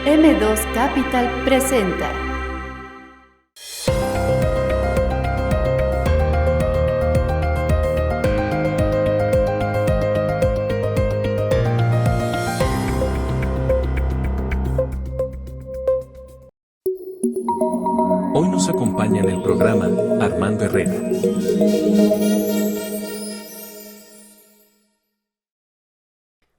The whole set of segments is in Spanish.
M2 Capital presenta. Hoy nos acompaña en el programa Armando Herrera.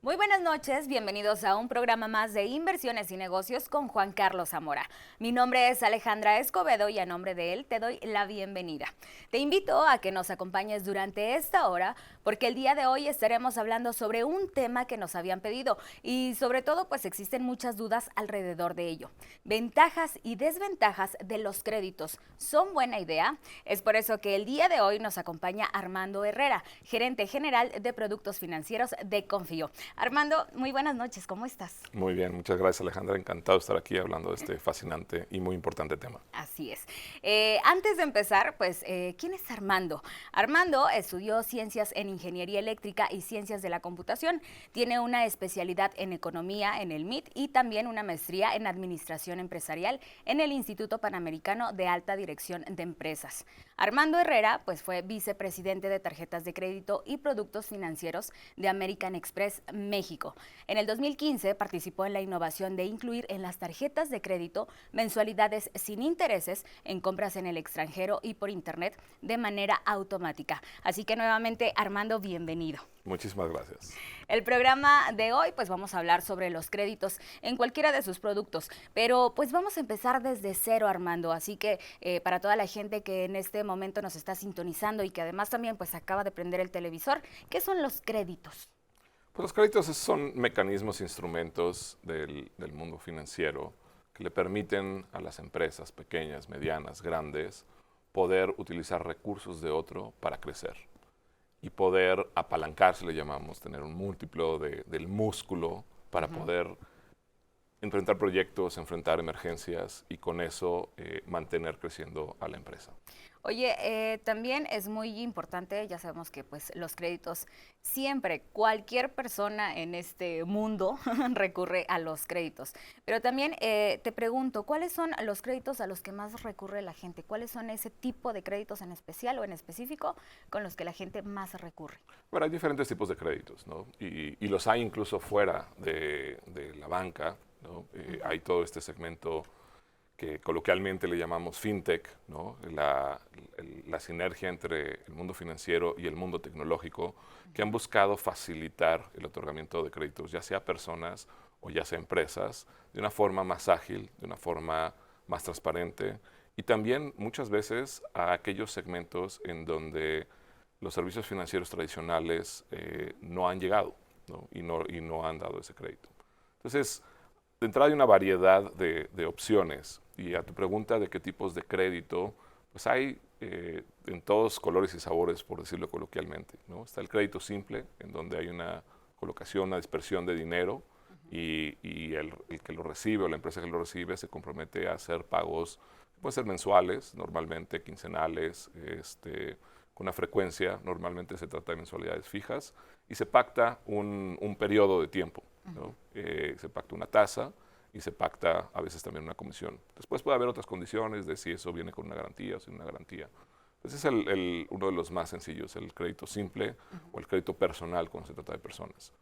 Muy buenas noches, bienvenidos a un programa más de Inversiones y Negocios con Juan Carlos Zamora. Mi nombre es Alejandra Escobedo y a nombre de él te doy la bienvenida. Te invito a que nos acompañes durante esta hora porque el día de hoy estaremos hablando sobre un tema que nos habían pedido y sobre todo pues existen muchas dudas alrededor de ello. Ventajas y desventajas de los créditos, ¿son buena idea? Es por eso que el día de hoy nos acompaña Armando Herrera, gerente general de productos financieros de Confío. Armando, muy buenas noches, ¿cómo estás? Muy bien, muchas gracias Alejandra, encantado de estar aquí hablando de este fascinante y muy importante tema. Así es. Antes de empezar, pues, ¿quién es Armando? Armando estudió ciencias en ingeniería eléctrica y ciencias de la computación. Tiene una especialidad en economía en el MIT y también una maestría en administración empresarial en el Instituto Panamericano de Alta Dirección de Empresas. Armando Herrera, pues, fue vicepresidente de tarjetas de crédito y productos financieros de American Express México. En el 2015 participó en la innovación de incluir en las tarjetas de crédito mensualidades sin intereses en compras en el extranjero y por internet de manera automática. Así que nuevamente, Armando, bienvenido. Muchísimas gracias. El programa de hoy, pues vamos a hablar sobre los créditos en cualquiera de sus productos, pero pues vamos a empezar desde cero, Armando, así que para toda la gente que en este momento nos está sintonizando y que además también pues acaba de prender el televisor, ¿qué son los créditos? Pues los créditos son mecanismos, instrumentos del mundo financiero que le permiten a las empresas pequeñas, medianas, grandes, poder utilizar recursos de otro para crecer y poder apalancarse, le llamamos, tener un múltiplo del músculo para poder enfrentar proyectos, enfrentar emergencias y con eso mantener creciendo a la empresa. Oye, también es muy importante, ya sabemos que pues los créditos siempre, cualquier persona en este mundo recurre a los créditos. Pero también te pregunto, ¿cuáles son los créditos a los que más recurre la gente? ¿Cuáles son ese tipo de créditos en especial o en específico con los que la gente más recurre? Bueno, hay diferentes tipos de créditos, ¿no? Y los hay incluso fuera de la banca, ¿no? Hay todo este segmento que coloquialmente le llamamos fintech, ¿no? La sinergia entre el mundo financiero y el mundo tecnológico, que han buscado facilitar el otorgamiento de créditos, ya sea a personas o ya sea a empresas, de una forma más ágil, de una forma más transparente, y también muchas veces a aquellos segmentos en donde los servicios financieros tradicionales no han llegado, ¿no? Y no han dado ese crédito. Entonces, de entrada hay una variedad de opciones. Y a tu pregunta de qué tipos de crédito, pues hay en todos colores y sabores, por decirlo coloquialmente, ¿no? Está el crédito simple, en donde hay una colocación, una dispersión de dinero y el que lo recibe o la empresa que lo recibe se compromete a hacer pagos, pueden ser mensuales, normalmente quincenales, con una frecuencia, normalmente se trata de mensualidades fijas, y se pacta un periodo de tiempo, ¿no? Se pacta una tasa y se pacta a veces también una comisión. Después puede haber otras condiciones de si eso viene con una garantía o sin una garantía. Ese es uno de los más sencillos, el crédito simple o el crédito personal cuando se trata de personas.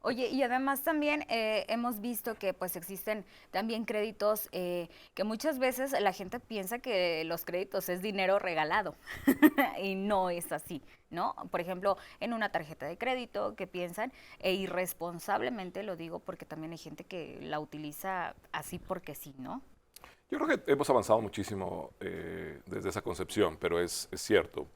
Oye, y además también hemos visto que pues existen también créditos que muchas veces la gente piensa que los créditos es dinero regalado y no es así, ¿no? Por ejemplo, en una tarjeta de crédito que piensan, e irresponsablemente lo digo porque también hay gente que la utiliza así porque sí, ¿no? Yo creo que hemos avanzado muchísimo desde esa concepción, pero es cierto.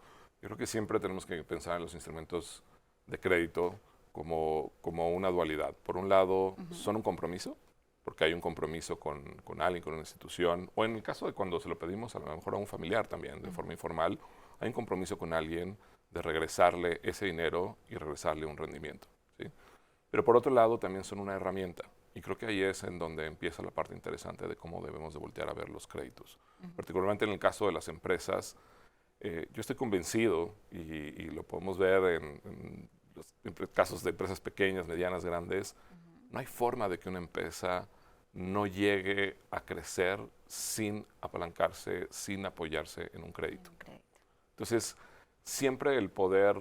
Yo creo que siempre tenemos que pensar en los instrumentos de crédito como una dualidad. Por un lado, son un compromiso, porque hay un compromiso con alguien, con una institución, o en el caso de cuando se lo pedimos a lo mejor a un familiar también, de forma informal, hay un compromiso con alguien de regresarle ese dinero y regresarle un rendimiento, ¿sí? Pero por otro lado, también son una herramienta, y creo que ahí es en donde empieza la parte interesante de cómo debemos de voltear a ver los créditos. Particularmente en el caso de las empresas, yo estoy convencido, y lo podemos ver en casos de empresas pequeñas, medianas, grandes, no hay forma de que una empresa no llegue a crecer sin apalancarse, sin apoyarse en un crédito. Entonces, siempre el poder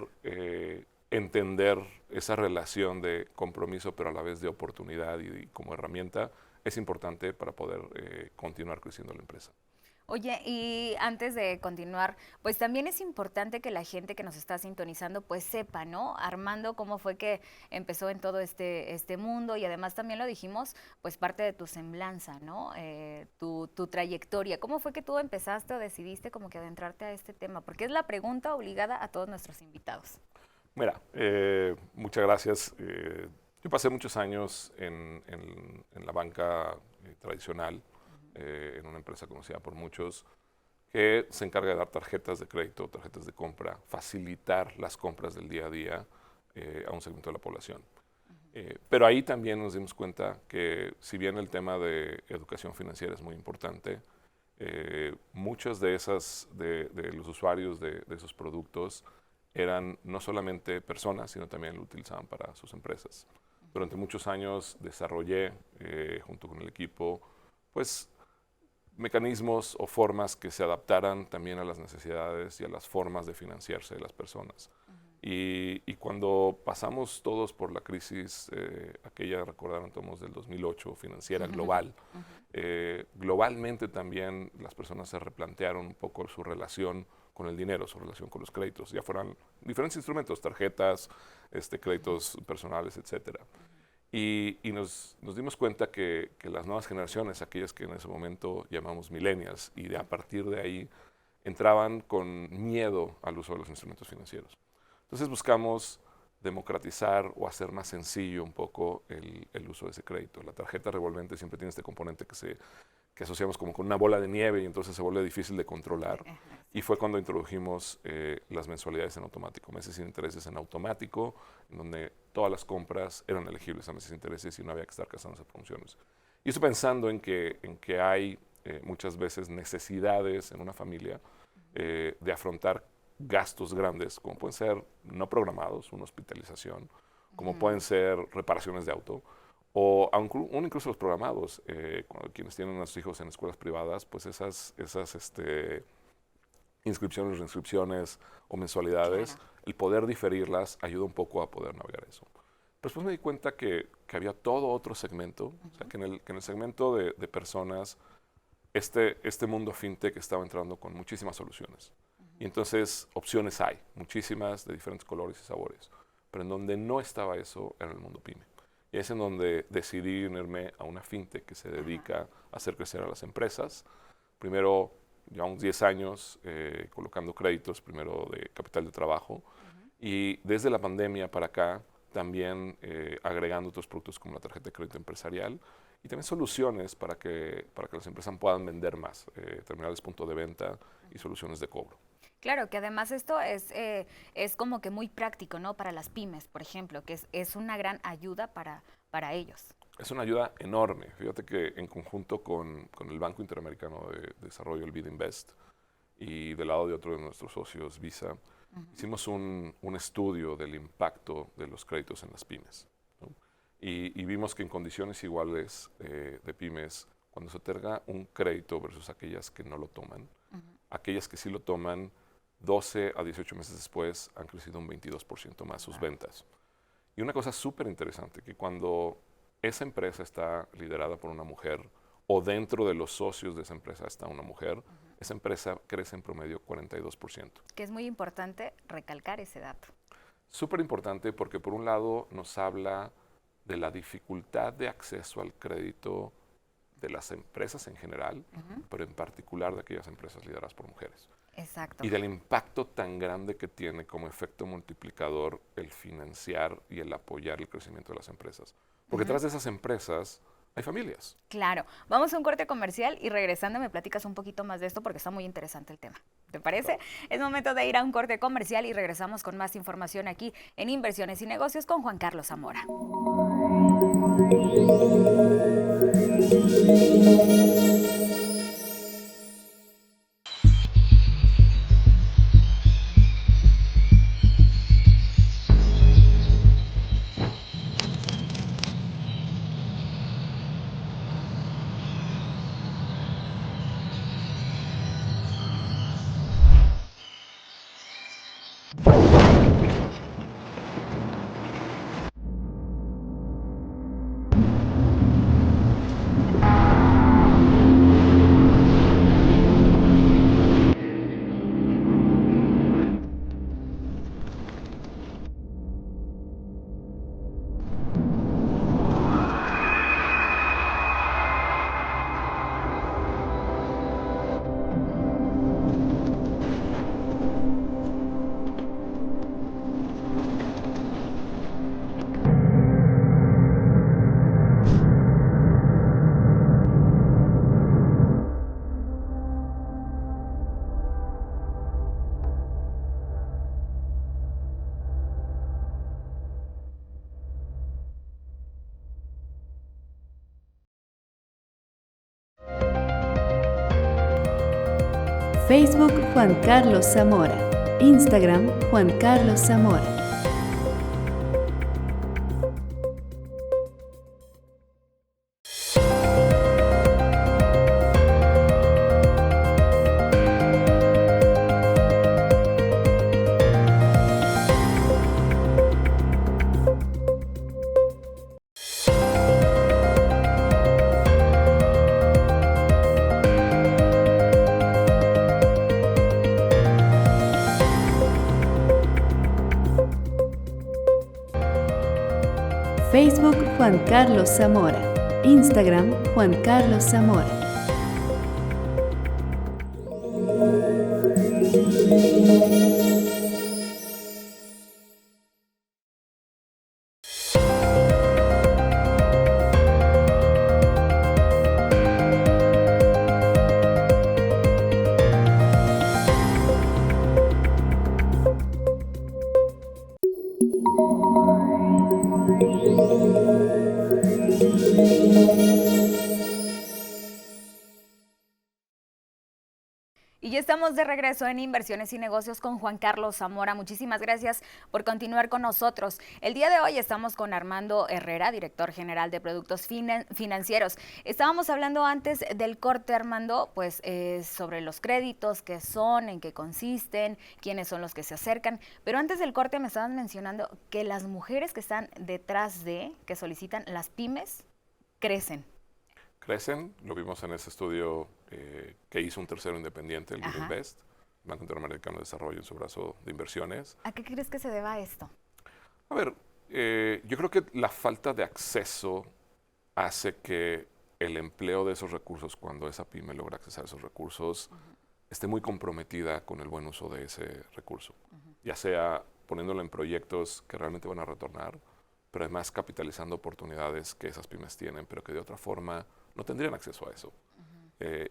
entender esa relación de compromiso, pero a la vez de oportunidad y como herramienta, es importante para poder continuar creciendo la empresa. Oye, y antes de continuar, pues también es importante que la gente que nos está sintonizando pues sepa, ¿no? Armando, cómo fue que empezó en todo este mundo y además también lo dijimos, pues parte de tu semblanza, ¿no? Tu trayectoria. ¿Cómo fue que tú empezaste o decidiste como que adentrarte a este tema? Porque es la pregunta obligada a todos nuestros invitados. Mira, muchas gracias. Yo pasé muchos años en la banca tradicional, en una empresa conocida por muchos, que se encarga de dar tarjetas de crédito, tarjetas de compra, facilitar las compras del día a día a un segmento de la población. Pero ahí también nos dimos cuenta que si bien el tema de educación financiera es muy importante, muchos de los usuarios de esos productos eran no solamente personas, sino también lo utilizaban para sus empresas. Durante muchos años desarrollé, junto con el equipo, pues mecanismos o formas que se adaptaran también a las necesidades y a las formas de financiarse de las personas. Y cuando pasamos todos por la crisis, aquella, recordaron todos, del 2008, financiera global, globalmente también las personas se replantearon un poco su relación con el dinero, su relación con los créditos, ya fueran diferentes instrumentos, tarjetas, créditos personales, etcétera. Y nos dimos cuenta que las nuevas generaciones, aquellas que en ese momento llamamos millennials, y a partir de ahí entraban con miedo al uso de los instrumentos financieros. Entonces buscamos democratizar o hacer más sencillo un poco el uso de ese crédito. La tarjeta revolvente siempre tiene este componente que asociamos como con una bola de nieve y entonces se vuelve difícil de controlar. Y fue cuando introdujimos las mensualidades en automático, meses sin intereses en automático, en donde todas las compras eran elegibles a meses sin intereses y no había que estar casándose promociones. Y eso pensando en que hay muchas veces necesidades en una familia de afrontar gastos grandes, como pueden ser no programados, una hospitalización, como pueden ser reparaciones de auto, o incluso los programados, quienes tienen a sus hijos en escuelas privadas, pues esas inscripciones, reinscripciones o mensualidades, el poder diferirlas ayuda un poco a poder navegar eso. Pero después me di cuenta que había todo otro segmento, o sea, que en el segmento de personas, este mundo fintech estaba entrando con muchísimas soluciones. Y entonces opciones hay, muchísimas, de diferentes colores y sabores. Pero en donde no estaba eso era en el mundo pyme. Y es en donde decidí unirme a una fintech que se dedica a hacer crecer a las empresas. Primero, ya unos 10 años, colocando créditos, primero de capital de trabajo. Y desde la pandemia para acá, también agregando otros productos como la tarjeta de crédito empresarial y también soluciones para que las empresas puedan vender más, terminales punto de venta y soluciones de cobro. Claro, que además esto es como que muy práctico, ¿no? Para las pymes, por ejemplo, que es una gran ayuda para ellos. Es una ayuda enorme. Fíjate que en conjunto con el Banco Interamericano de Desarrollo, el BidInvest, y del lado de otro de nuestros socios, Visa, hicimos un estudio del impacto de los créditos en las pymes, ¿no? Y vimos que en condiciones iguales de pymes, cuando se otorga un crédito versus aquellas que no lo toman, aquellas que sí lo toman, 12 a 18 meses después han crecido un 22% más sus ventas. Y una cosa súper interesante, que cuando esa empresa está liderada por una mujer o dentro de los socios de esa empresa está una mujer, esa empresa crece en promedio 42%. Que es muy importante recalcar ese dato. Súper importante porque por un lado nos habla de la dificultad de acceso al crédito de las empresas en general, pero en particular de aquellas empresas lideradas por mujeres. Exacto. Y del impacto tan grande que tiene como efecto multiplicador el financiar y el apoyar el crecimiento de las empresas. Porque detrás de esas empresas hay familias. Claro. Vamos a un corte comercial y regresando me platicas un poquito más de esto porque está muy interesante el tema. ¿Te parece? Claro. Es momento de ir a un corte comercial y regresamos con más información aquí en Inversiones y Negocios con Juan Carlos Zamora. Facebook Juan Carlos Zamora. Instagram Juan Carlos Zamora. Facebook Juan Carlos Zamora. Instagram Juan Carlos Zamora. Y ya estamos de regreso en Inversiones y Negocios con Juan Carlos Zamora. Muchísimas gracias por continuar con nosotros. El día de hoy estamos con Armando Herrera, director general de Productos Financieros. Estábamos hablando antes del corte, Armando, pues sobre los créditos, qué son, en qué consisten, quiénes son los que se acercan. Pero antes del corte me estaban mencionando que las mujeres que están detrás que solicitan las pymes, crecen. Crecen, lo vimos en ese estudio que hizo un tercero independiente, el Good Invest, Banco Interamericano de Desarrollo, en su brazo de inversiones. ¿A qué crees que se deba esto? A ver, yo creo que la falta de acceso hace que el empleo de esos recursos, cuando esa pyme logra accesar a esos recursos, esté muy comprometida con el buen uso de ese recurso. Ya sea poniéndolo en proyectos que realmente van a retornar, pero además capitalizando oportunidades que esas pymes tienen, pero que de otra forma no tendrían acceso a eso.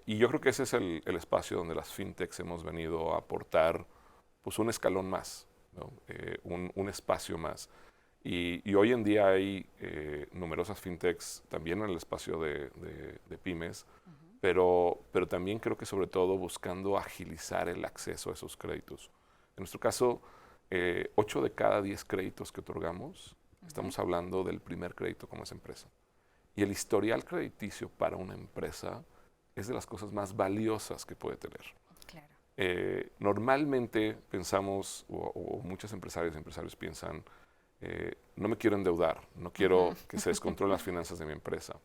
Y yo creo que ese es el espacio donde las fintechs hemos venido a aportar pues, un escalón más, ¿no? Un espacio más. Y hoy en día hay numerosas fintechs también en el espacio de pymes, pero también creo que sobre todo buscando agilizar el acceso a esos créditos. En nuestro caso, 8 de cada 10 créditos que otorgamos, estamos hablando del primer crédito como esa empresa. Y el historial crediticio para una empresa es de las cosas más valiosas que puede tener. Claro. Normalmente pensamos, o muchos empresarios y empresarios piensan, no me quiero endeudar, no quiero que se descontrolen las finanzas de mi empresa.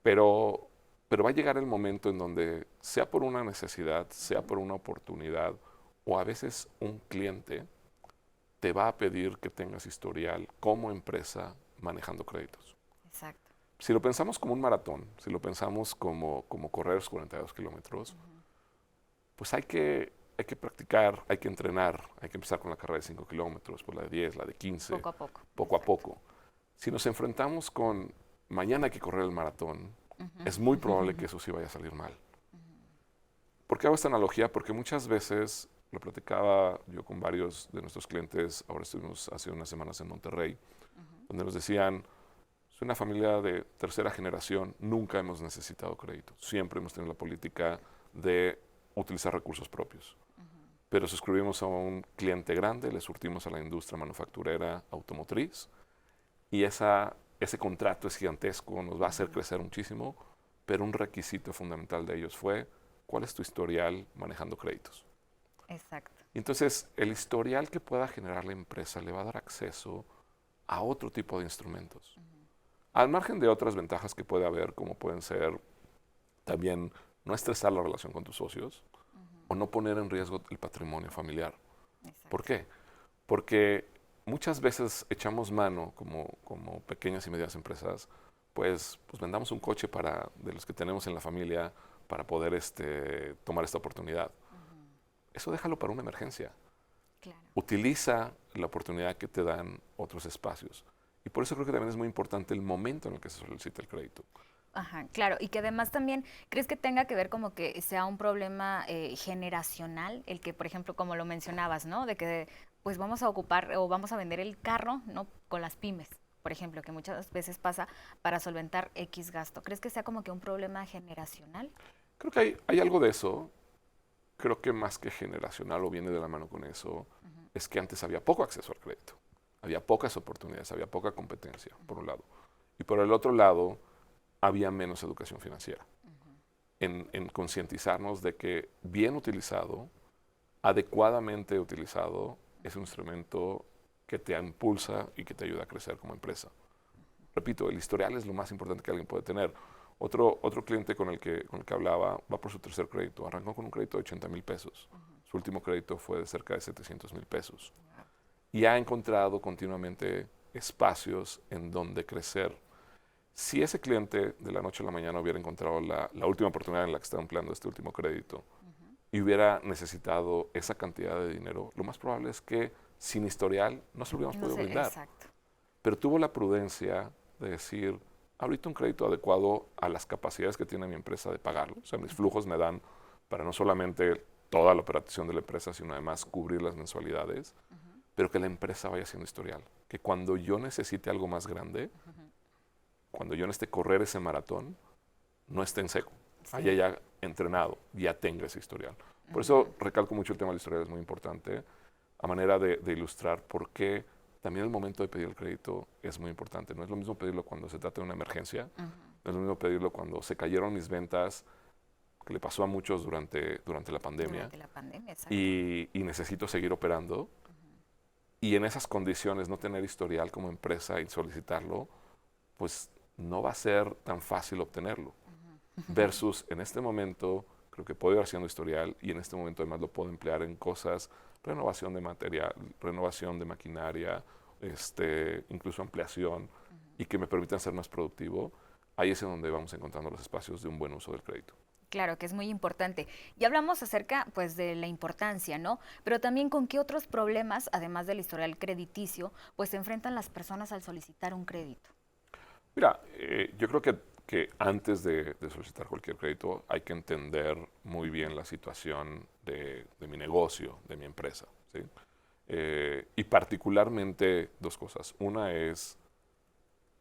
Pero va a llegar el momento en donde, sea por una necesidad, sea por una oportunidad, o a veces un cliente te va a pedir que tengas historial como empresa manejando créditos. Exacto. Si lo pensamos como un maratón, si lo pensamos como correr los 42 kilómetros, pues hay que practicar, hay que entrenar, hay que empezar con la carrera de 5 kilómetros, pues la de 10, la de 15. Poco a poco. Poco a poco. Si nos enfrentamos con mañana hay que correr el maratón, es muy probable que eso sí vaya a salir mal. ¿Por qué hago esta analogía? Porque muchas veces, lo platicaba yo con varios de nuestros clientes, ahora estuvimos hace unas semanas en Monterrey, donde nos decían, soy una familia de tercera generación, nunca hemos necesitado crédito. Siempre hemos tenido la política de utilizar recursos propios. Pero suscribimos a un cliente grande, le surtimos a la industria manufacturera automotriz y ese contrato es gigantesco, nos va a hacer crecer muchísimo, pero un requisito fundamental de ellos fue, ¿cuál es tu historial manejando créditos? Exacto. Y entonces, el historial que pueda generar la empresa le va a dar acceso a otro tipo de instrumentos. Al margen de otras ventajas que puede haber, como pueden ser también no estresar la relación con tus socios o no poner en riesgo el patrimonio familiar. Exacto. ¿Por qué? Porque muchas veces echamos mano, como pequeñas y medianas empresas, pues vendamos un coche de los que tenemos en la familia para poder tomar esta oportunidad. Eso déjalo para una emergencia. Claro. Utiliza la oportunidad que te dan otros espacios. Y por eso creo que también es muy importante el momento en el que se solicita el crédito. Ajá, claro, y que además también, ¿crees que tenga que ver como que sea un problema generacional? El que, por ejemplo, como lo mencionabas, ¿no? De que pues vamos a ocupar o vamos a vender el carro, ¿no? Con las pymes, por ejemplo, que muchas veces pasa para solventar X gasto. ¿Crees que sea como que un problema generacional? Creo que hay algo de eso. creo que más que generacional o viene de la mano con eso, es que antes había poco acceso al crédito. Había pocas oportunidades, había poca competencia, por un lado. Y por el otro lado, había menos educación financiera. En concientizarnos de que bien utilizado, adecuadamente utilizado, es un instrumento que te impulsa y que te ayuda a crecer como empresa. Repito, el historial es lo más importante que alguien puede tener. Otro cliente con el que hablaba va por su tercer crédito. Arrancó con un crédito de 80 mil pesos. Su último crédito fue de cerca de 700 mil pesos. Y ha encontrado continuamente espacios en donde crecer. Si ese cliente de la noche a la mañana hubiera encontrado la última oportunidad en la que está empleando este último crédito y hubiera necesitado esa cantidad de dinero, lo más probable es que sin historial no se lo hubiéramos podido brindar. Exacto. Pero tuvo la prudencia de decir, ahorita un crédito adecuado a las capacidades que tiene mi empresa de pagarlo. O sea, mis flujos me dan para no solamente toda la operación de la empresa, sino además cubrir las mensualidades, pero que la empresa vaya haciendo historial. Que cuando yo necesite algo más grande, cuando yo necesite correr ese maratón, no esté en seco. Haya ya entrenado, ya tenga ese historial. Por eso recalco mucho el tema del historial, es muy importante, a manera de ilustrar por qué también el momento de pedir el crédito es muy importante. No es lo mismo pedirlo cuando se trata de una emergencia, no es lo mismo pedirlo cuando se cayeron mis ventas, que le pasó a muchos durante la pandemia, Durante la pandemia, exacto. y necesito seguir operando. Y en esas condiciones, no tener historial como empresa y solicitarlo, pues no va a ser tan fácil obtenerlo. Versus en este momento, creo que puedo ir haciendo historial y en este momento además lo puedo emplear en cosas, renovación de material, renovación de maquinaria, incluso ampliación, y que me permitan ser más productivo. Ahí es en donde vamos encontrando los espacios de un buen uso del crédito. Claro, que es muy importante. Ya hablamos acerca, pues, de la importancia, ¿no? Pero también con qué otros problemas, además del historial crediticio, pues se enfrentan las personas al solicitar un crédito. Mira, yo creo que antes de solicitar cualquier crédito hay que entender muy bien la situación de mi negocio, de mi empresa, ¿sí? Y particularmente dos cosas. Una es,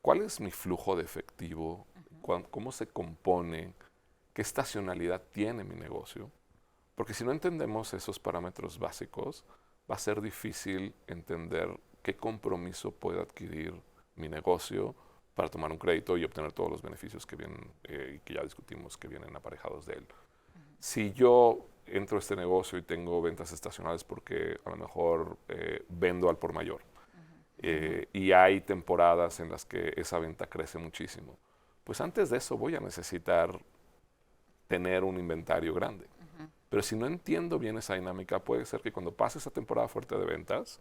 ¿cuál es mi flujo de efectivo? ¿Cómo se compone? ¿Qué estacionalidad tiene mi negocio? Porque si no entendemos esos parámetros básicos, va a ser difícil entender qué compromiso puede adquirir mi negocio para tomar un crédito y obtener todos los beneficios que vienen, que ya discutimos, que vienen aparejados de él. Si yo entro a este negocio y tengo ventas estacionales porque a lo mejor vendo al por mayor, y hay temporadas en las que esa venta crece muchísimo, pues antes de eso voy a necesitar tener un inventario grande. Pero si no entiendo bien esa dinámica, puede ser que cuando pase esa temporada fuerte de ventas,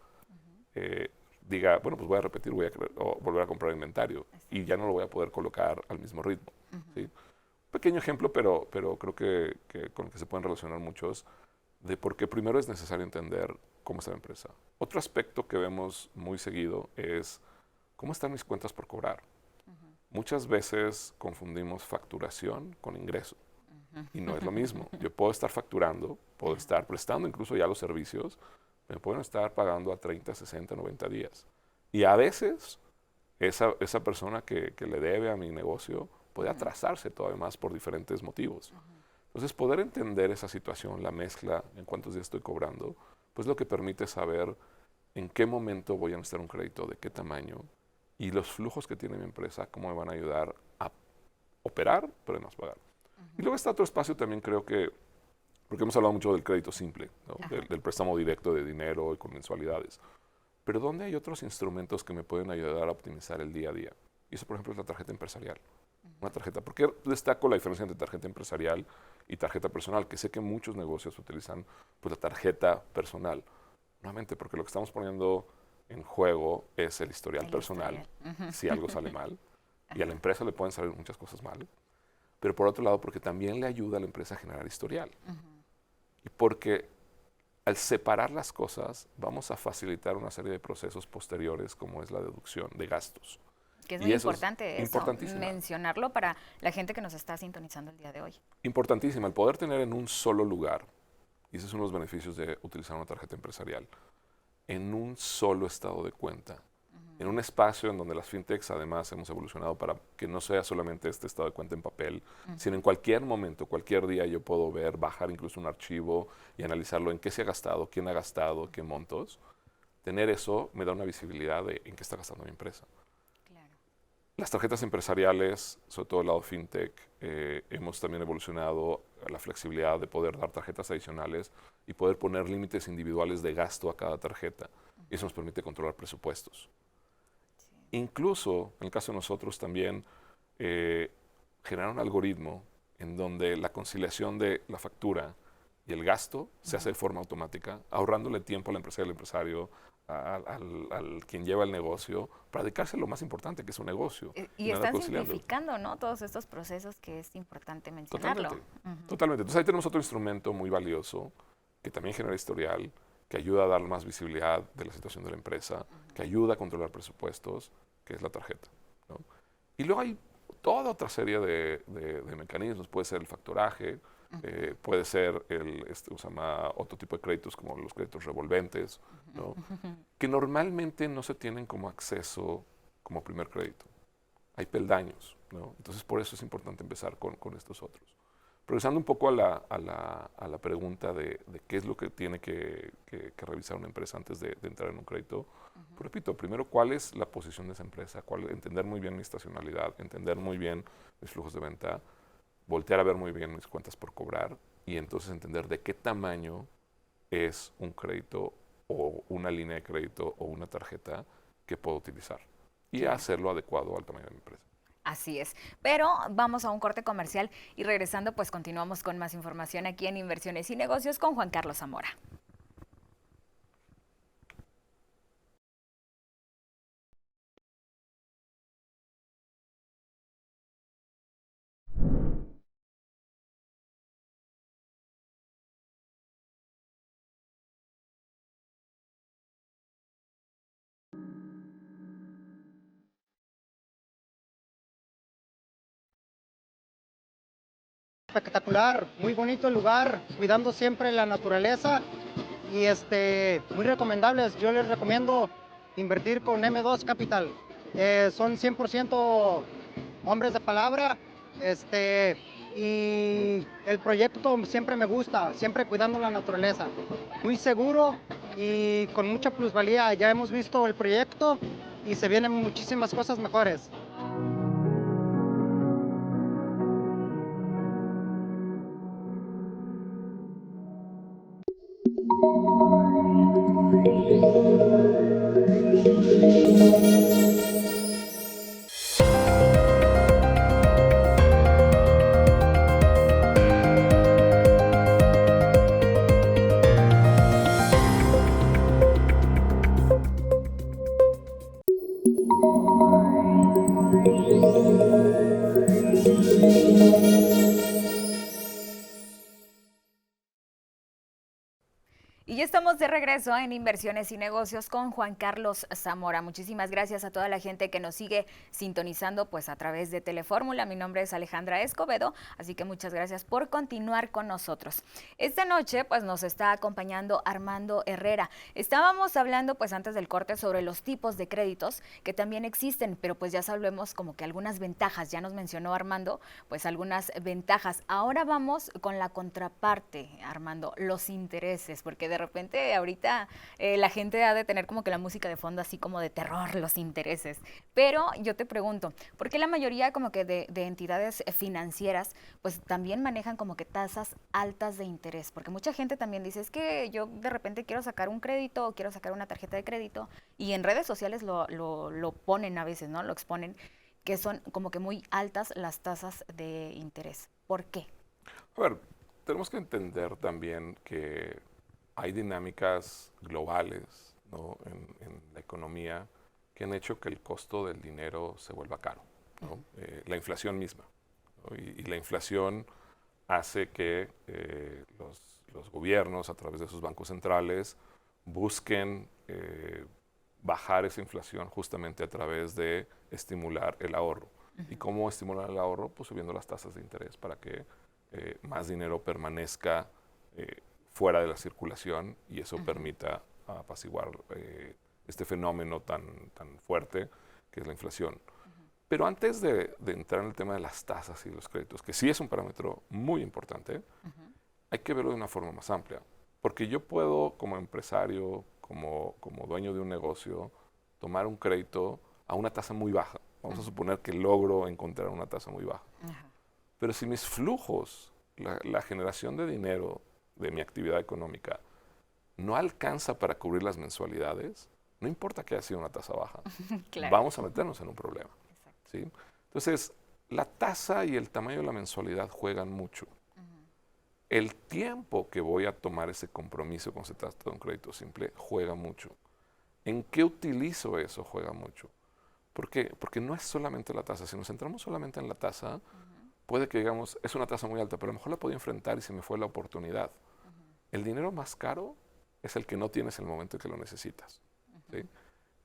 diga, bueno, pues voy a repetir, o volver a comprar inventario y ya no lo voy a poder colocar al mismo ritmo. ¿Sí? Pequeño ejemplo, pero creo que con el que se pueden relacionar muchos, de por qué primero es necesario entender cómo está la empresa. Otro aspecto que vemos muy seguido es cómo están mis cuentas por cobrar. Muchas veces confundimos facturación con ingreso. Y no es lo mismo. Yo puedo estar facturando, puedo estar prestando incluso ya los servicios, me pueden estar pagando a 30, 60, 90 días. Y a veces esa persona que le debe a mi negocio puede atrasarse todavía más por diferentes motivos. Entonces, poder entender esa situación, la mezcla, en cuántos días estoy cobrando, pues lo que permite saber en qué momento voy a necesitar un crédito, de qué tamaño, y los flujos que tiene mi empresa, cómo me van a ayudar a operar, pero además pagar. Y luego está otro espacio también, creo que, porque hemos hablado mucho del crédito simple, ¿no? del préstamo directo de dinero y con mensualidades. Pero ¿dónde hay otros instrumentos que me pueden ayudar a optimizar el día a día? Y eso, por ejemplo, es la tarjeta empresarial. Una tarjeta. ¿Por qué destaco la diferencia entre tarjeta empresarial y tarjeta personal? Que sé que muchos negocios utilizan pues, la tarjeta personal. Nuevamente, porque lo que estamos poniendo en juego es el historial personal, si algo sale mal. Y a la empresa le pueden salir muchas cosas mal. Pero por otro lado, porque también le ayuda a la empresa a generar historial. Y porque al separar las cosas, vamos a facilitar una serie de procesos posteriores, como es la deducción de gastos. Que es muy importante eso, mencionarlo para la gente que nos está sintonizando el día de hoy. Importantísimo, el poder tener en un solo lugar, y ese es uno de los beneficios de utilizar una tarjeta empresarial, en un solo estado de cuenta, en un espacio en donde las fintechs además hemos evolucionado para que no sea solamente este estado de cuenta en papel, sino en cualquier momento, cualquier día yo puedo ver, bajar incluso un archivo y analizarlo en qué se ha gastado, quién ha gastado, qué montos. Tener eso me da una visibilidad de en qué está gastando mi empresa. Claro. Las tarjetas empresariales, sobre todo el lado fintech, hemos también evolucionado a la flexibilidad de poder dar tarjetas adicionales y poder poner límites individuales de gasto a cada tarjeta. Y eso nos permite controlar presupuestos. Incluso, en el caso de nosotros también, generar un algoritmo en donde la conciliación de la factura y el gasto se hace de forma automática, ahorrándole tiempo al empresario, al empresario, al quien lleva el negocio, para dedicarse a lo más importante, que es un negocio. Y están simplificando, ¿no?, todos estos procesos, que es importante mencionarlo. Totalmente, totalmente. Entonces ahí tenemos otro instrumento muy valioso, que también genera historial, que ayuda a dar más visibilidad de la situación de la empresa, que ayuda a controlar presupuestos, que es la tarjeta, ¿no? Y luego hay toda otra serie de mecanismos. Puede ser el factoraje, puede ser se llama otro tipo de créditos como los créditos revolventes, ¿no? Que normalmente no se tienen como acceso como primer crédito. Hay peldaños, ¿no? Entonces por eso es importante empezar con estos otros. Progresando un poco a la pregunta de qué es lo que tiene que revisar una empresa antes de entrar en un crédito, pues repito, primero, ¿cuál es la posición de esa empresa? Entender muy bien mi estacionalidad, entender muy bien mis flujos de venta, voltear a ver muy bien mis cuentas por cobrar y entonces entender de qué tamaño es un crédito o una línea de crédito o una tarjeta que puedo utilizar y hacerlo adecuado al tamaño de mi empresa. Así es, pero vamos a un corte comercial y regresando pues continuamos con más información aquí en Inversiones y Negocios con Juan Carlos Zamora. Espectacular, muy bonito el lugar, cuidando siempre la naturaleza y muy recomendables. Yo les recomiendo invertir con M2 Capital. Son 100% hombres de palabra, y el proyecto siempre me gusta, siempre cuidando la naturaleza. Muy seguro y con mucha plusvalía. Ya hemos visto el proyecto y se vienen muchísimas cosas mejores. Y ya estamos de regreso en Inversiones y Negocios con Juan Carlos Zamora. Muchísimas gracias a toda la gente que nos sigue sintonizando pues a través de Telefórmula. Mi nombre es Alejandra Escobedo, así que muchas gracias por continuar con nosotros. Esta noche pues nos está acompañando Armando Herrera. Estábamos hablando pues antes del corte sobre los tipos de créditos que también existen, pero pues ya sabemos como que algunas ventajas, ya nos mencionó Armando, pues algunas ventajas. Ahora vamos con la contraparte, Armando, los intereses, porque de repente ahorita la gente ha de tener como que la música de fondo así como de terror, los intereses. Pero yo te pregunto, ¿por qué la mayoría como que de entidades financieras pues también manejan como que tasas altas de interés? Porque mucha gente también dice, es que yo de repente quiero sacar un crédito o quiero sacar una tarjeta de crédito y en redes sociales lo ponen a veces, ¿no? Lo exponen, que son como que muy altas las tasas de interés. ¿Por qué? A ver, tenemos que entender también que hay dinámicas globales, ¿no?, en la economía que han hecho que el costo del dinero se vuelva caro, ¿no? La inflación misma, ¿no? Y la inflación hace que los gobiernos, a través de sus bancos centrales, busquen bajar esa inflación justamente a través de estimular el ahorro. ¿Y cómo estimular el ahorro? Pues subiendo las tasas de interés para que más dinero permanezca fuera de la circulación y eso permita apaciguar este fenómeno tan fuerte que es la inflación. Pero antes de entrar en el tema de las tasas y los créditos, que sí es un parámetro muy importante, hay que verlo de una forma más amplia. Porque yo puedo, como empresario, como dueño de un negocio, tomar un crédito a una tasa muy baja. Vamos a suponer que logro encontrar una tasa muy baja. Pero si mis flujos, la generación de dinero de mi actividad económica, no alcanza para cubrir las mensualidades, no importa que haya sido una tasa baja, Claro. vamos a meternos en un problema. ¿Sí? Entonces, la tasa y el tamaño de la mensualidad juegan mucho. El tiempo que voy a tomar ese compromiso cuando se trata de un crédito simple juega mucho. ¿En qué utilizo eso? Juega mucho. ¿Por qué? Porque no es solamente la tasa. Si nos centramos solamente en la tasa, puede que digamos, es una tasa muy alta, pero a lo mejor la podía enfrentar y se me fue la oportunidad. El dinero más caro es el que no tienes en el momento en que lo necesitas. ¿Sí?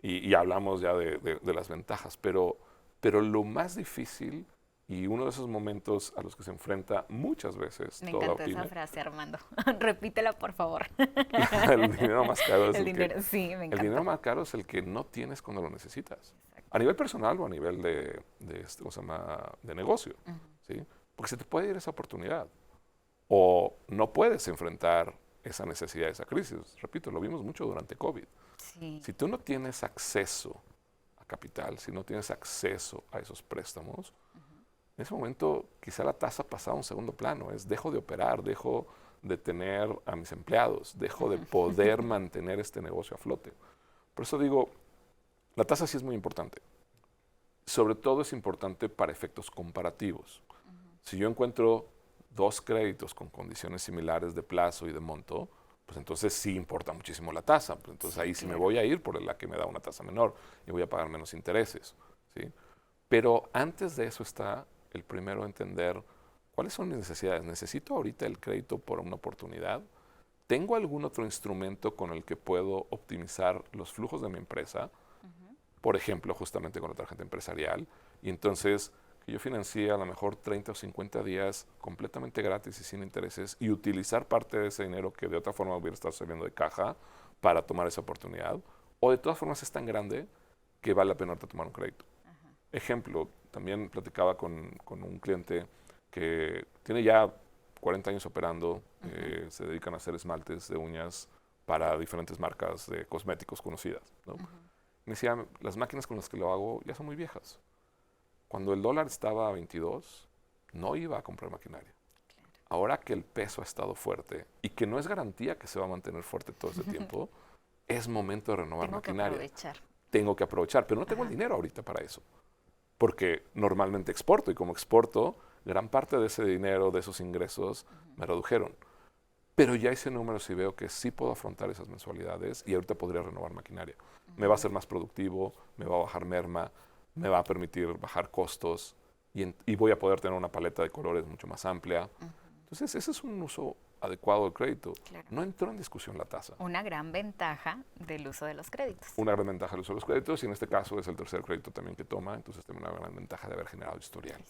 Y hablamos ya de las ventajas, pero lo más difícil y uno de esos momentos a los que se enfrenta muchas veces Me toda encantó pyme, esa frase, Armando. Repítela, por favor. el dinero más caro es El el dinero, que, sí, me el encantó. dinero más caro es el que no tienes cuando lo necesitas. A nivel personal o a nivel ¿cómo se llama? De negocio. ¿Sí? Porque se te puede ir esa oportunidad. O no puedes enfrentar esa necesidad, esa crisis. Repito, lo vimos mucho durante COVID. Sí. Si tú no tienes acceso a capital, si no tienes acceso a esos préstamos, en ese momento quizá la tasa pasaba a un segundo plano. Es dejo de operar, dejo de tener a mis empleados, dejo de poder mantener este negocio a flote. Por eso digo, la tasa sí es muy importante. Sobre todo es importante para efectos comparativos. Si yo encuentro dos créditos con condiciones similares de plazo y de monto, pues entonces sí importa muchísimo la tasa. Pues entonces ahí sí me voy a ir por la que me da una tasa menor y voy a pagar menos intereses. ¿Sí? Pero antes de eso está el primero entender cuáles son mis necesidades. ¿Necesito ahorita el crédito por una oportunidad? ¿Tengo algún otro instrumento con el que puedo optimizar los flujos de mi empresa? Por ejemplo, justamente con la tarjeta empresarial. Y entonces que yo financie a lo mejor 30 o 50 días completamente gratis y sin intereses y utilizar parte de ese dinero que de otra forma hubiera estado saliendo de caja para tomar esa oportunidad. O de todas formas es tan grande que vale la pena ahorita tomar un crédito. Ejemplo, también platicaba con un cliente que tiene ya 40 años operando, se dedican a hacer esmaltes de uñas para diferentes marcas de cosméticos conocidas, ¿no? Me decía, las máquinas con las que lo hago ya son muy viejas. Cuando el dólar estaba a 22, no iba a comprar maquinaria. Ahora que el peso ha estado fuerte y que no es garantía que se va a mantener fuerte todo ese tiempo, es momento de renovar maquinaria. Tengo que aprovechar, pero no tengo el dinero ahorita para eso. Porque normalmente exporto y como exporto, gran parte de ese dinero, de esos ingresos, me redujeron. Pero ya hice números y veo que sí puedo afrontar esas mensualidades y ahorita podría renovar maquinaria. Me va a ser más productivo, me va a bajar merma, me va a permitir bajar costos y voy a poder tener una paleta de colores mucho más amplia. Entonces, ese es un uso adecuado del crédito. Claro. No entró en discusión la tasa. Una gran ventaja del uso de los créditos. Una gran ventaja del uso de los créditos y en este caso es el tercer crédito también que toma, entonces tiene una gran ventaja de haber generado historial.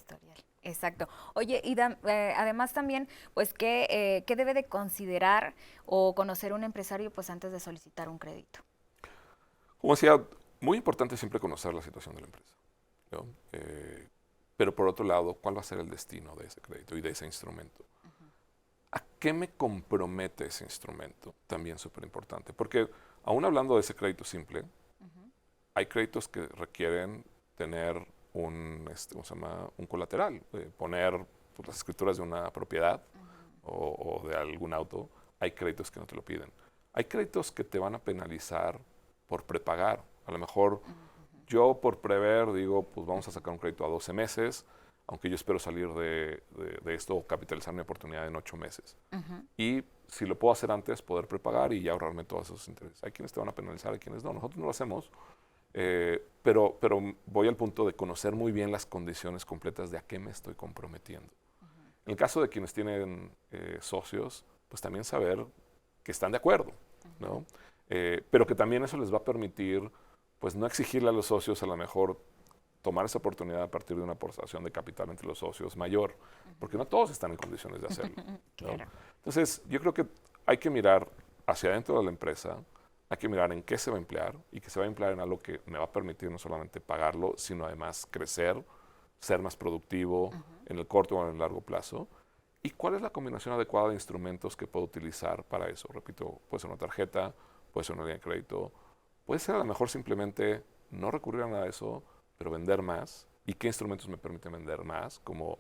Exacto. Oye, y además también, pues, ¿qué debe de considerar o conocer un empresario pues antes de solicitar un crédito? Como decía, muy importante siempre conocer la situación de la empresa, ¿no? Pero por otro lado, ¿cuál va a ser el destino de ese crédito y de ese instrumento? ¿A qué me compromete ese instrumento? También súper importante, porque aún hablando de ese crédito simple, hay créditos que requieren tener un colateral, poner pues, las escrituras de una propiedad o de algún auto. Hay créditos que no te lo piden. Hay créditos que te van a penalizar por prepagar. A lo mejor yo por prever digo, pues vamos a sacar un crédito a 12 meses, aunque yo espero salir de esto o capitalizar mi oportunidad en 8 meses. Y si lo puedo hacer antes, poder prepagar y ya ahorrarme todos esos intereses. Hay quienes te van a penalizar, hay quienes no. Nosotros no lo hacemos, pero voy al punto de conocer muy bien las condiciones completas de a qué me estoy comprometiendo. En el caso de quienes tienen socios, pues también saber que están de acuerdo, ¿no? Pero que también eso les va a permitir, pues no exigirle a los socios a lo mejor tomar esa oportunidad a partir de una aportación de capital entre los socios mayor, porque no todos están en condiciones de hacerlo, ¿no? Claro. Entonces, yo creo que hay que mirar hacia adentro de la empresa, hay que mirar en qué se va a emplear y que se va a emplear en algo que me va a permitir no solamente pagarlo, sino además crecer, ser más productivo en el corto o en el largo plazo. ¿Y cuál es la combinación adecuada de instrumentos que puedo utilizar para eso? Repito, puede ser una tarjeta, puede ser una línea de crédito, puede ser a lo mejor simplemente no recurrir a nada de eso, pero vender más. ¿Y qué instrumentos me permiten vender más? Como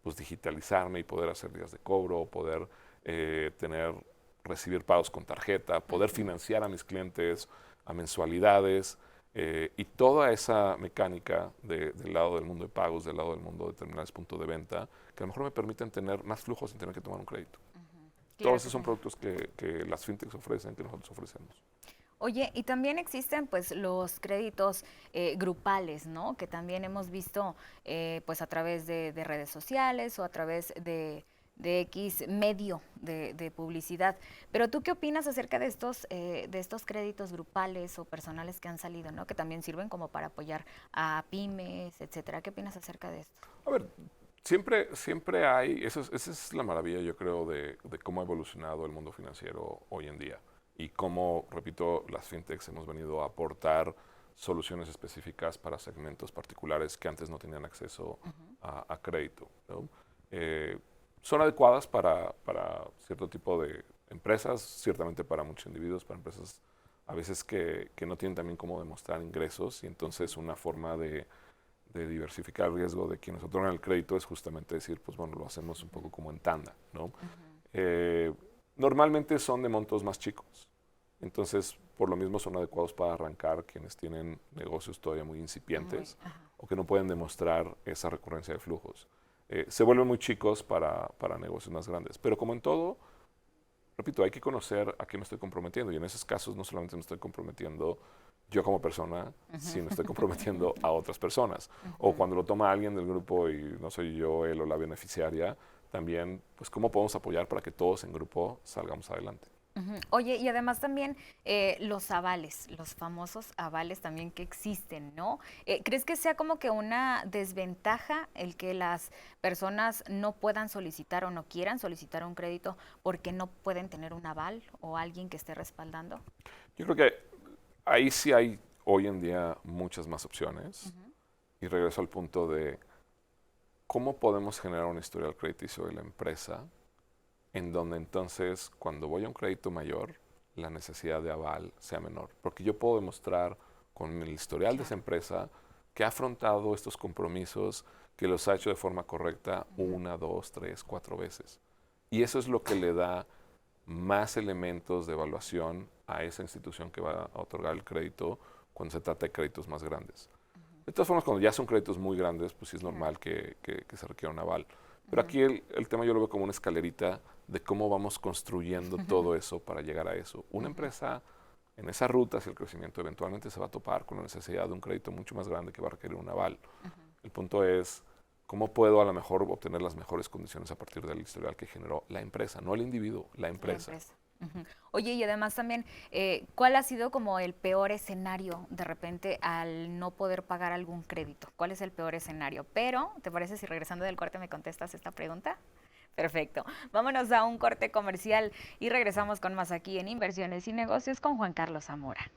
pues, digitalizarme y poder hacer días de cobro, poder recibir pagos con tarjeta, poder financiar a mis clientes a mensualidades y toda esa mecánica del lado del mundo de pagos, del lado del mundo de terminales punto de venta, que a lo mejor me permiten tener más flujos sin tener que tomar un crédito. Claro, Todos esos son productos que las fintechs ofrecen, que nosotros ofrecemos. Oye, y también existen pues los créditos grupales, ¿no? Que también hemos visto pues a través de redes sociales o a través de X medio de publicidad. Pero ¿tú qué opinas acerca de estos créditos grupales o personales que han salido, ¿no? Que también sirven como para apoyar a pymes, etcétera? ¿Qué opinas acerca de esto? A ver, siempre hay, esa es la maravilla, yo creo, de cómo ha evolucionado el mundo financiero hoy en día y cómo, repito, las fintechs hemos venido a aportar soluciones específicas para segmentos particulares que antes no tenían acceso a crédito, ¿no? Son adecuadas para cierto tipo de empresas, ciertamente para muchos individuos, para empresas a veces que no tienen también cómo demostrar ingresos y entonces una forma de diversificar el riesgo de quienes otorgan el crédito es justamente decir, pues bueno, lo hacemos un poco como en tanda, ¿no? Normalmente son de montos más chicos, entonces por lo mismo son adecuados para arrancar quienes tienen negocios todavía muy incipientes o que no pueden demostrar esa recurrencia de flujos. Se vuelven muy chicos para negocios más grandes, pero como en todo, repito, hay que conocer a qué me estoy comprometiendo y en esos casos no solamente me estoy comprometiendo yo como persona, sino estoy comprometiendo a otras personas. O cuando lo toma alguien del grupo y no soy yo, él o la beneficiaria, también, pues, ¿cómo podemos apoyar para que todos en grupo salgamos adelante? Oye, y además también los avales, los famosos avales también que existen, ¿no? ¿Crees que sea como que una desventaja el que las personas no puedan solicitar o no quieran solicitar un crédito porque no pueden tener un aval o alguien que esté respaldando? Yo creo que ahí sí hay hoy en día muchas más opciones. Y regreso al punto de cómo podemos generar un historial crediticio de la empresa en donde entonces cuando voy a un crédito mayor, la necesidad de aval sea menor. Porque yo puedo demostrar con el historial de esa empresa que ha afrontado estos compromisos, que los ha hecho de forma correcta 1, 2, 3, 4 veces. Y eso es lo que le da más elementos de evaluación a esa institución que va a otorgar el crédito cuando se trata de créditos más grandes. De todas formas, cuando ya son créditos muy grandes, pues sí es normal que se requiera un aval. Pero aquí el tema yo lo veo como una escalerita de cómo vamos construyendo todo eso para llegar a eso. Una empresa en esa ruta hacia el crecimiento eventualmente se va a topar con la necesidad de un crédito mucho más grande que va a requerir un aval. El punto es cómo puedo a lo mejor obtener las mejores condiciones a partir del historial que generó la empresa, no el individuo, la empresa. Oye, y además también, ¿cuál ha sido como el peor escenario de repente al no poder pagar algún crédito? ¿Cuál es el peor escenario? Pero, ¿te parece si regresando del corte me contestas esta pregunta? Perfecto. Vámonos a un corte comercial y regresamos con más aquí en Inversiones y Negocios con Juan Carlos Zamora.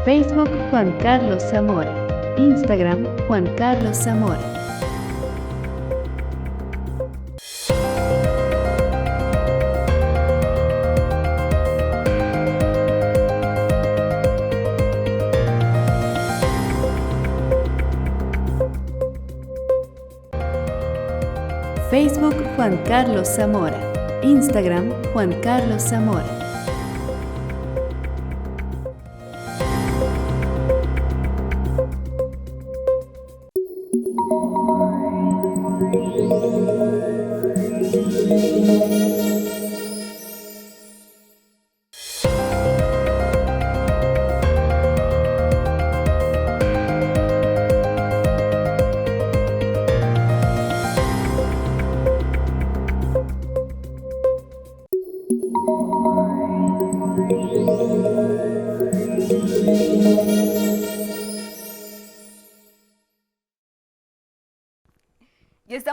Facebook Juan Carlos Zamora. Instagram Juan Carlos Zamora. Facebook Juan Carlos Zamora. Instagram Juan Carlos Zamora.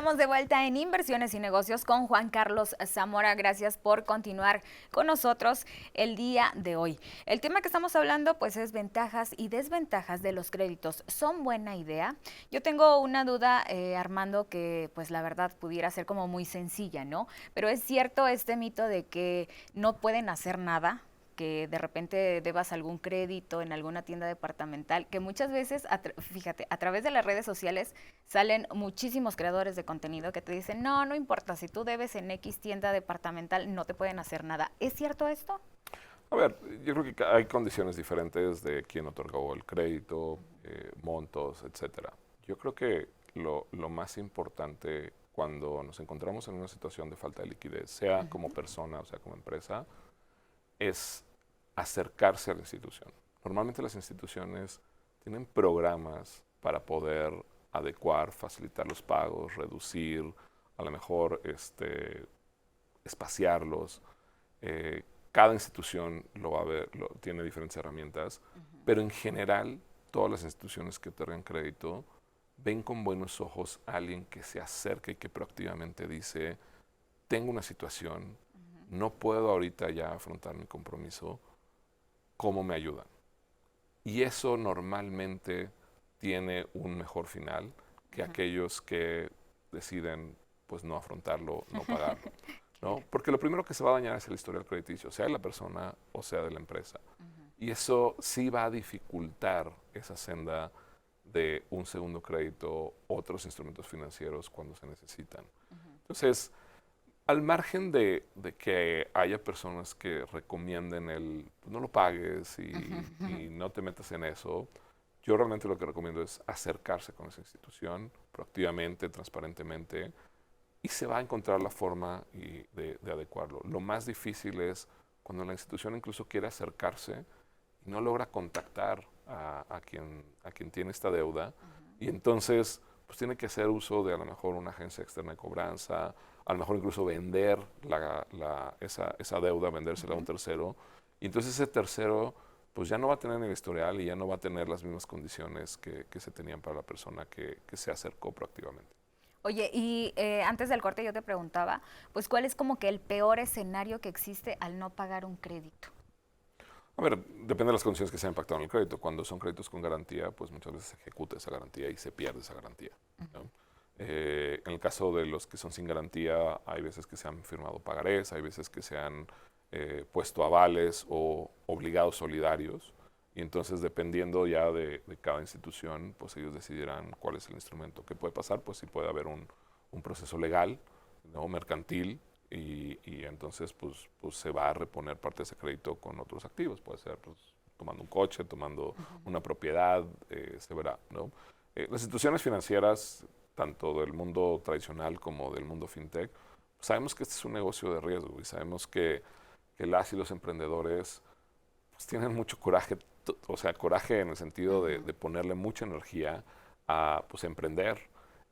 estamos de vuelta en Inversiones y Negocios con Juan Carlos Zamora. Gracias por continuar con nosotros el día de hoy. El tema que estamos hablando pues es ventajas y desventajas de los créditos. ¿Son buena idea? Yo tengo una duda, Armando, que pues la verdad pudiera ser como muy sencilla, ¿no? Pero es cierto este mito de que no pueden hacer nada, que de repente debas algún crédito en alguna tienda departamental, que muchas veces, fíjate, a través de las redes sociales salen muchísimos creadores de contenido que te dicen, no importa, si tú debes en X tienda departamental, no te pueden hacer nada. ¿Es cierto esto? A ver, yo creo que hay condiciones diferentes de quién otorgó el crédito, montos, etcétera. Yo creo que lo más importante cuando nos encontramos en una situación de falta de liquidez, sea como persona o sea como empresa, es acercarse a la institución. Normalmente las instituciones tienen programas para poder adecuar, facilitar los pagos, reducir, a lo mejor espaciarlos. Cada institución lo va a ver, tiene diferentes herramientas, pero en general todas las instituciones que otorgan crédito ven con buenos ojos a alguien que se acerca y que proactivamente dice, tengo una situación, no puedo ahorita ya afrontar mi compromiso, ¿cómo me ayudan? Y eso normalmente tiene un mejor final que aquellos que deciden pues no afrontarlo, no pagarlo, ¿no? Porque lo primero que se va a dañar es el historial crediticio, sea de la persona o sea de la empresa. Y eso sí va a dificultar esa senda de un segundo crédito, otros instrumentos financieros cuando se necesitan. Entonces, al margen de que haya personas que recomienden pues no lo pagues y no te metas en eso, yo realmente lo que recomiendo es acercarse con esa institución proactivamente, transparentemente, y se va a encontrar la forma de adecuarlo. Lo más difícil es cuando la institución incluso quiere acercarse y no logra contactar a quien tiene esta deuda, y entonces pues tiene que hacer uso de a lo mejor una agencia externa de cobranza, a lo mejor incluso vender esa deuda, vendérsela a un tercero, y entonces ese tercero pues ya no va a tener el historial y ya no va a tener las mismas condiciones que se tenían para la persona que se acercó proactivamente. Oye, y antes del corte yo te preguntaba, pues ¿cuál es como que el peor escenario que existe al no pagar un crédito? A ver, depende de las condiciones que se han impactado en el crédito. Cuando son créditos con garantía, pues muchas veces se ejecuta esa garantía y se pierde esa garantía, ¿no? En el caso de los que son sin garantía, hay veces que se han firmado pagarés, hay veces que se han puesto avales o obligados solidarios, y entonces dependiendo ya de cada institución, pues ellos decidirán cuál es el instrumento. ¿Qué puede pasar? Pues sí puede haber un proceso legal, ¿no? Mercantil, y entonces pues se va a reponer parte de ese crédito con otros activos. Puede ser pues, tomando un coche, tomando una propiedad, se verá, ¿no? Las instituciones financieras, tanto del mundo tradicional como del mundo fintech, sabemos que este es un negocio de riesgo y sabemos que las y los emprendedores pues, tienen mucho coraje, o sea, coraje en el sentido de ponerle mucha energía a pues, emprender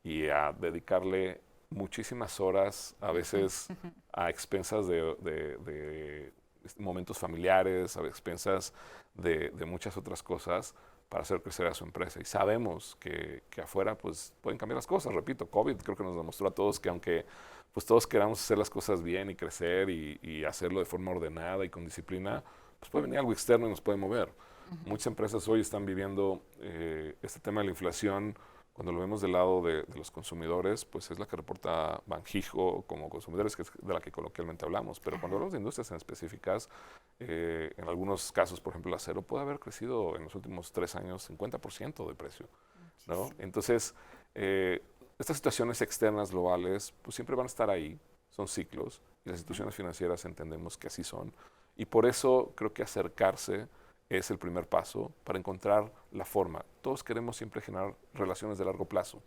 y a dedicarle muchísimas horas, a veces a expensas de momentos familiares, a expensas de muchas otras cosas, para hacer crecer a su empresa. Y sabemos que afuera pues pueden cambiar las cosas. Repito, COVID creo que nos demostró a todos que aunque pues todos queramos hacer las cosas bien y crecer y hacerlo de forma ordenada y con disciplina, pues puede venir algo externo y nos puede mover. Muchas empresas hoy están viviendo este tema de la inflación. Cuando lo vemos del lado de los consumidores, pues es la que reporta Banxico como consumidores, que es de la que coloquialmente hablamos. Pero cuando hablamos de industrias en específicas, en algunos casos, por ejemplo, el acero puede haber crecido en los últimos 3 años 50% de precio, ¿no? Entonces, estas situaciones externas globales, pues siempre van a estar ahí, son ciclos, y las instituciones financieras entendemos que así son. Y por eso creo que acercarse es el primer paso para encontrar la forma. Todos queremos siempre generar relaciones de largo plazo.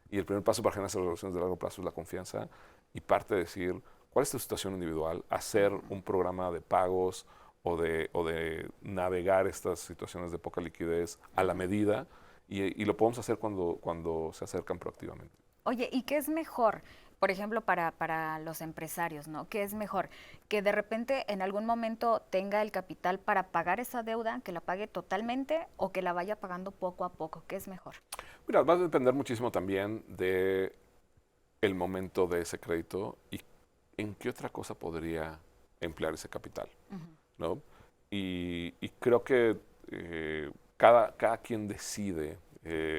Y el primer paso para generar esas relaciones de largo plazo es la confianza y parte de decir, ¿cuál es tu situación individual? Hacer un programa de pagos o de navegar estas situaciones de poca liquidez a la medida y lo podemos hacer cuando se acercan proactivamente. Oye, ¿y qué es mejor? Por ejemplo, para los empresarios, ¿no? ¿Qué es mejor? ¿Que de repente en algún momento tenga el capital para pagar esa deuda, que la pague totalmente o que la vaya pagando poco a poco? ¿Qué es mejor? Mira, va a depender muchísimo también de el momento de ese crédito y en qué otra cosa podría emplear ese capital, ¿no? Y creo que cada quien decide,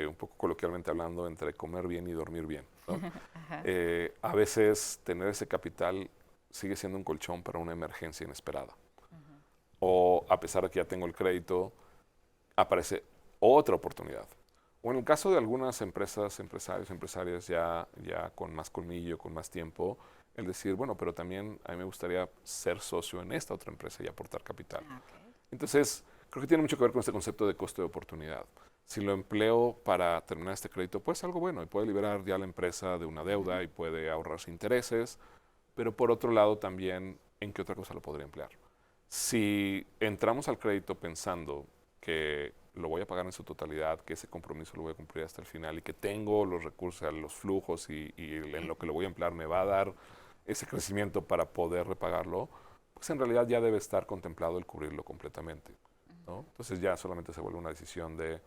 un poco coloquialmente hablando, entre comer bien y dormir bien, ¿no? A veces tener ese capital sigue siendo un colchón para una emergencia inesperada. O a pesar de que ya tengo el crédito, aparece otra oportunidad. O en el caso de algunas empresas, empresarios, empresarias ya con más colmillo, con más tiempo, el decir, bueno, pero también a mí me gustaría ser socio en esta otra empresa y aportar capital. Entonces, creo que tiene mucho que ver con este concepto de costo de oportunidad. Si lo empleo para terminar este crédito, pues algo bueno, y puede liberar ya la empresa de una deuda y puede ahorrarse intereses, pero por otro lado también, ¿en qué otra cosa lo podría emplear? Si entramos al crédito pensando que lo voy a pagar en su totalidad, que ese compromiso lo voy a cumplir hasta el final y que tengo los recursos, los flujos y en lo que lo voy a emplear me va a dar ese crecimiento para poder repagarlo, pues en realidad ya debe estar contemplado el cubrirlo completamente, ¿no? Entonces ya solamente se vuelve una decisión de,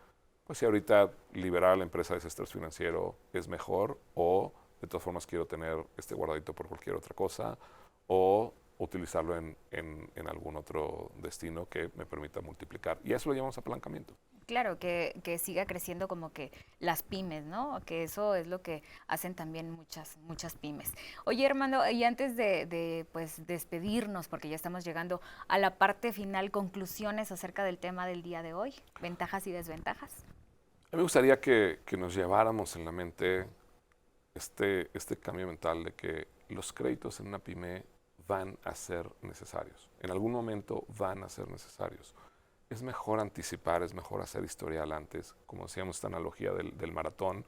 pues si ahorita liberar a la empresa de ese estrés financiero es mejor, o de todas formas quiero tener este guardadito por cualquier otra cosa, o utilizarlo en algún otro destino que me permita multiplicar. Y eso lo llamamos apalancamiento. Claro, que siga creciendo como que las pymes, ¿no? Que eso es lo que hacen también muchas pymes. Oye, Armando, y antes de pues despedirnos, porque ya estamos llegando a la parte final, conclusiones acerca del tema del día de hoy, ventajas y desventajas. A mí me gustaría que nos lleváramos en la mente este cambio mental de que los créditos en una pyme van a ser necesarios. En algún momento van a ser necesarios. Es mejor anticipar, es mejor hacer historial antes, como decíamos esta analogía del maratón,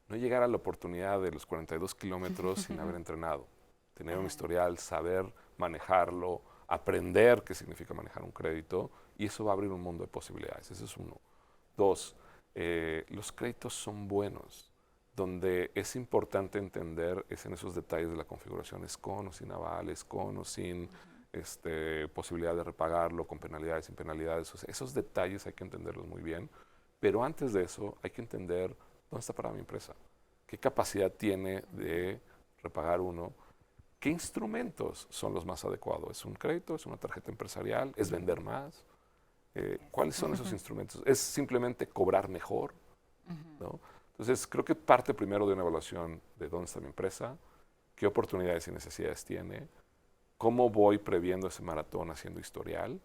no llegar a la oportunidad de los 42 kilómetros sin haber entrenado, tener un historial, saber manejarlo, aprender qué significa manejar un crédito, y eso va a abrir un mundo de posibilidades. Ese es uno. Dos, los créditos son buenos. Donde es importante entender es en esos detalles de la configuración, es con o sin avales, con o sin posibilidad de repagarlo, con penalidades, sin penalidades. O sea, esos detalles hay que entenderlos muy bien, pero antes de eso hay que entender dónde está parada mi empresa, qué capacidad tiene de repagar uno, qué instrumentos son los más adecuados. ¿Es un crédito? ¿Es una tarjeta empresarial? ¿Es vender más? ¿Cuáles son esos instrumentos? ¿Es simplemente cobrar mejor? ¿No? Entonces, creo que parte primero de una evaluación de dónde está mi empresa, qué oportunidades y necesidades tiene, cómo voy previendo ese maratón haciendo historial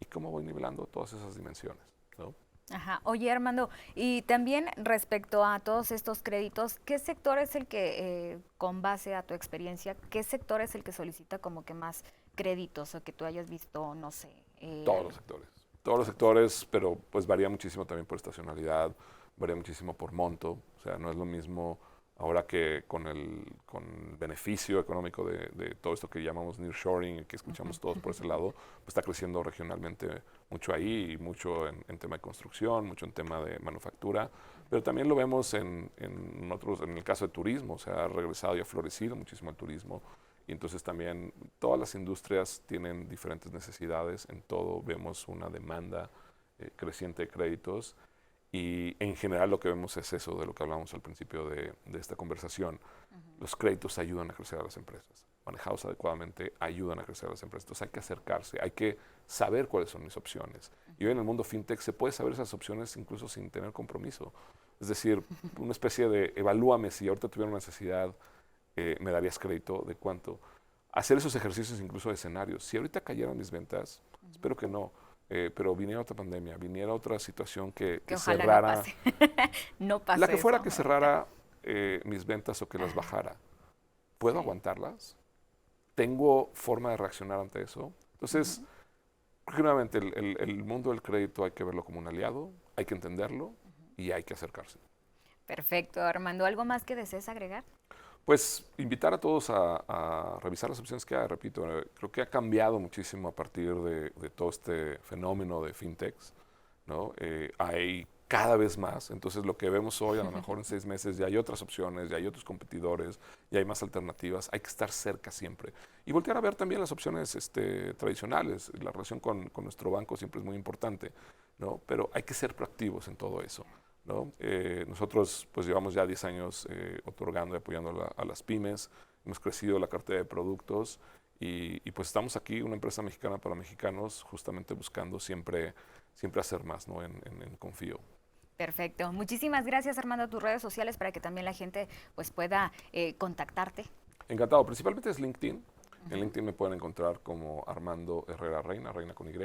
y cómo voy nivelando todas esas dimensiones, ¿no? Ajá. Oye, Armando, y también respecto a todos estos créditos, ¿qué sector es el que, con base a tu experiencia, qué sector es el que solicita como que más créditos o que tú hayas visto, no sé? Todos los sectores, pero pues varía muchísimo también por estacionalidad, varía muchísimo por monto, o sea, no es lo mismo ahora que con el beneficio económico de todo esto que llamamos nearshoring y que escuchamos todos por ese lado, pues está creciendo regionalmente mucho ahí, y mucho en tema de construcción, mucho en tema de manufactura, pero también lo vemos en el caso de turismo, o sea, ha regresado y ha florecido muchísimo el turismo, y entonces también todas las industrias tienen diferentes necesidades, en todo vemos una demanda creciente de créditos. Y en general lo que vemos es eso de lo que hablamos al principio de esta conversación. Los créditos ayudan a crecer a las empresas. Manejados adecuadamente ayudan a crecer a las empresas. Entonces hay que acercarse, hay que saber cuáles son mis opciones. Y hoy en el mundo fintech se puede saber esas opciones incluso sin tener compromiso. Es decir, una especie de evalúame si ahorita tuviera una necesidad, me darías crédito, ¿de cuánto? Hacer esos ejercicios incluso de escenarios. Si ahorita cayeran mis ventas, espero que no. Pero viniera otra pandemia, viniera otra situación que cerrara, no pase. No pase la que fuera eso. que cerrara mis ventas o que las bajara. ¿Puedo aguantarlas? ¿Tengo forma de reaccionar ante eso? Entonces, nuevamente, el mundo del crédito hay que verlo como un aliado, hay que entenderlo y hay que acercarse. Perfecto, Armando. ¿Algo más que desees agregar? Pues invitar a todos a revisar las opciones que hay. Repito, creo que ha cambiado muchísimo a partir de todo este fenómeno de fintechs, ¿no? Hay cada vez más, entonces lo que vemos hoy, a lo mejor en 6 meses ya hay otras opciones, ya hay otros competidores, ya hay más alternativas, hay que estar cerca siempre. Y voltear a ver también las opciones tradicionales, la relación con nuestro banco siempre es muy importante, ¿no? Pero hay que ser proactivos en todo eso. ¿no? Nosotros pues llevamos ya 10 años otorgando y apoyando a las pymes, hemos crecido la cartera de productos y pues estamos aquí, una empresa mexicana para mexicanos, justamente buscando siempre hacer más, ¿no? en Confío. Perfecto. Muchísimas gracias, Armando, tus redes sociales para que también la gente pues pueda contactarte. Encantado. Principalmente es LinkedIn. En LinkedIn me pueden encontrar como Armando Herrera Reina, Reina con Y.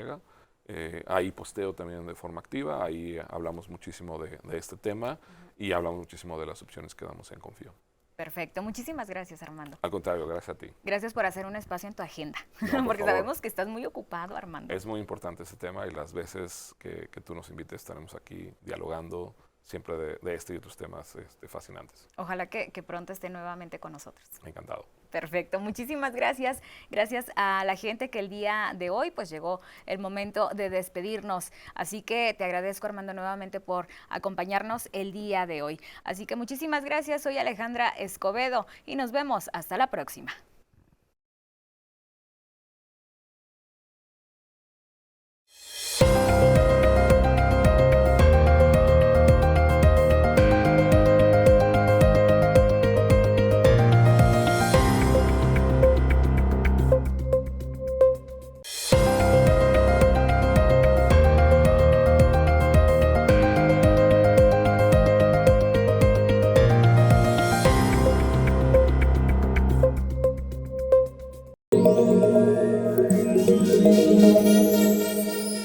Ahí posteo también de forma activa, ahí hablamos muchísimo de este tema y hablamos muchísimo de las opciones que damos en Confío. Perfecto. Muchísimas gracias, Armando. Al contrario, gracias a ti. Gracias por hacer un espacio en tu agenda, No, porque favor. sabemos que estás muy ocupado, Armando. Es muy importante este tema y las veces que tú nos invites estaremos aquí dialogando siempre de este y otros temas fascinantes. Ojalá que pronto esté nuevamente con nosotros. Encantado. Perfecto, muchísimas gracias. Gracias a la gente que el día de hoy pues llegó el momento de despedirnos. Así que te agradezco, Armando, nuevamente por acompañarnos el día de hoy. Así que muchísimas gracias. Soy Alejandra Escobedo y nos vemos hasta la próxima.